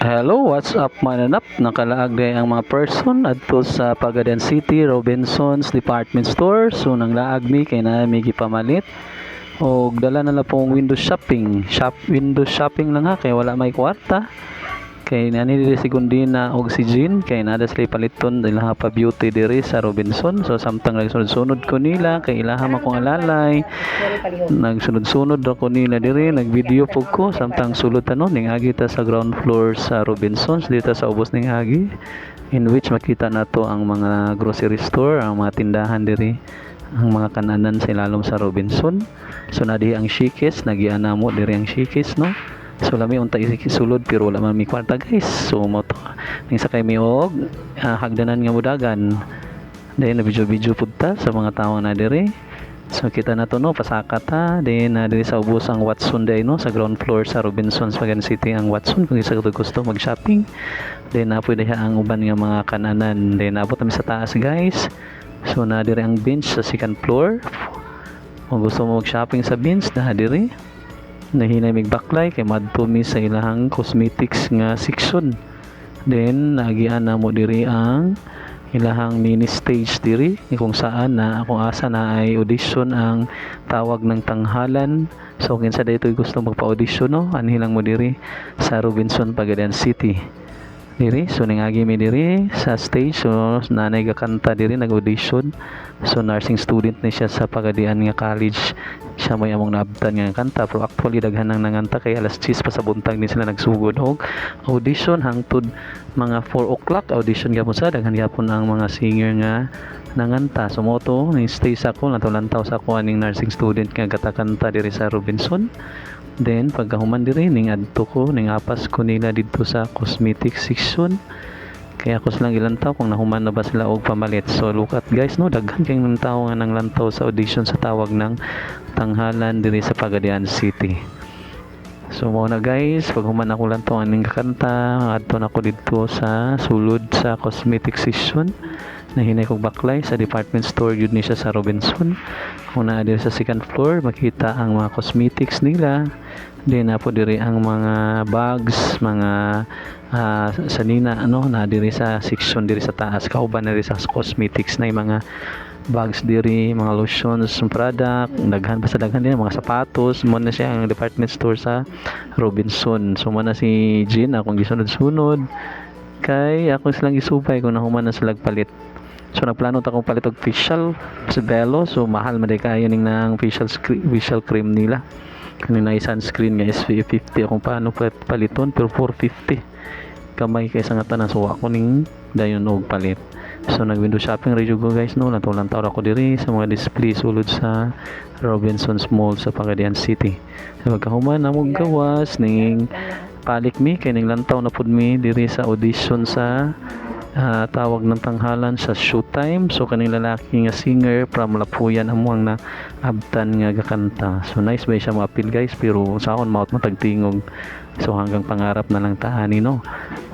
Hello, what's up mananap? Nakalaag day ang mga person adto sa Pagadan City, Robinsons Department Store. So nang laag mi kay na may gipamalit og dala na pong window shopping. Window shopping lang ha kay wala may kwarta. Kay nani diri si Gundina og si Jean kay nada sila paliton ilaha pa beauty diri sa Robinson. So samtang nagsunod-sunod ko nila kay ilaha man kong alalay. Nagsunod-sunod ako nila diri, nagvideo pug ko samtang sulod tanon ning agi ta sa ground floor sa Robinsons dito sa ubos ning agi, in which makita nato ang mga grocery store, ang mga tindahan diri, ang mga kananan sa ilalom sa Robinson. So nadi ang Shikes, nagiana mo diri ang Shikes no. So lami unta sulod pero wala man mi kwarta guys. So mo to ning sakay mi og hagdanan nga mudagan. Dahil na video pud ta sa mga tawo na diri. So kita na to no, pasaka ta din diri sa ubos ang Watson day no, sa ground floor sa Robinsons Pagadan City ang Watson kung isa ka gusto mag-shopping. Then napoy diha ang uban nga mga kananan. Then abot kami sa taas guys. So na diri ang bench sa second floor. Kung gusto mo mag-shopping sa bench na diri. Nahinay mig baklay kay madto mi sa ilahang cosmetics nga section. Then nagian na mo diri ang ilahang mini stage diri kung saan na kung asa na ay audition ang tawag ng tanghalan. So kinsa dito gusto magpa-audition no, anhilang mo diri sa Robinson Pagadan City diri. So ningagi mi diri sa stage. So nanay gakanta diri nag-audition. So nursing student ni siya sa Pagadian nga college. Siya may among naabtan nga kanta pero actually daghan nang nanganta kay alas 10 pa sa buntag ni sila nagsugod og audition hangtod mga 4 o'clock audition gyapon sa daghan gyapon ang mga singer nga nanganta. So mo to ni stay sa ko lantaw sa ko aning nursing student nga gatakanta diri sa Robinson. Then pagkahuman diri ning adto ko ning apas ko nila didto sa cosmetic section. Kaya ako silang ilantaw kung nahuman na ba sila og pamalit. So look at guys no, daghan kay ng tawo nga nang lantaw sa audition sa tawag ng tanghalan diri sa Pagadian City. So mo na guys, paghuman ako lantaw aning kakanta, adto na ko didto sa sulod sa cosmetic section. Nahinay kong baklay sa department store yun ni siya sa Robinson. Kung naa diri sa second floor makita ang mga cosmetics nila. Then na po diri ang mga bags, mga sanina ano na diri sa section diri sa taas. Kauban na diri sa cosmetics na yung mga bags diri, mga lotions, product, daghan pa sa daghan din mga sapatos. Mo na siya ang department store sa Robinson. So mo na si Jean akong gisunod-sunod kay ako silang isupay kung nahuman na sila palit. So nagplano ta kong palit og facial sa Belo. So mahal man kayo ning nang facial cream nila. Kanina ay sunscreen nga SPF 50 akong paano paliton pero 450 kamay kaysa nga tanan. So ako ning dayon og palit. So nag window shopping radio go guys no, lantaw ako diri sa mga display sulod sa Robinsons Mall sa Pagadian City. So magkahuman na mo gawas ning palik mi kay ning lantaw na pud mi diri sa audition sa tawag ng tanghalan sa Showtime. So kaning lalaki nga singer from Lapuyan amo ang naabtan nga gakanta. So nice ba siya ma-appeal guys pero sa akon maot matagtingog. So hanggang pangarap na lang taani no.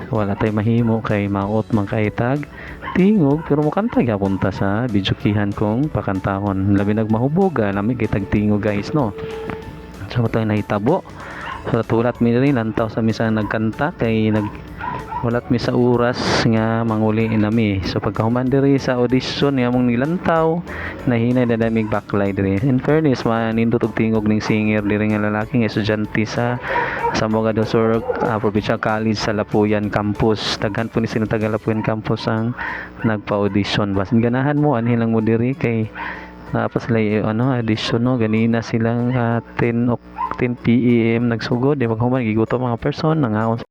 So, wala tay mahimo kay maot man kay tag tingog pero mo kanta gyapon ta sa bidyukihan kong pakantahon. Labi nagmahubog lami kay tagtingog guys no. So tay nahitabo. So tulat mi rin lantaw sa misa nagkanta kay walat mi sa oras nga manguli nami. So pagkahuman diri sa audition nga mong nilantaw nahinay na damig baklay diri. In fairness manindot og tingog ning singer diri nga lalaki nga estudyante sa Zamboanga del Sur Provincial College sa Lapuyan Campus. Daghan po ni sila taga Lapuyan Campus ang nagpa-audition. Basin ganahan mo anhin lang mo diri kay tapos lay audition no, ganina silang 10 PM nagsugod. Di paghuman gigutom mga person nangaon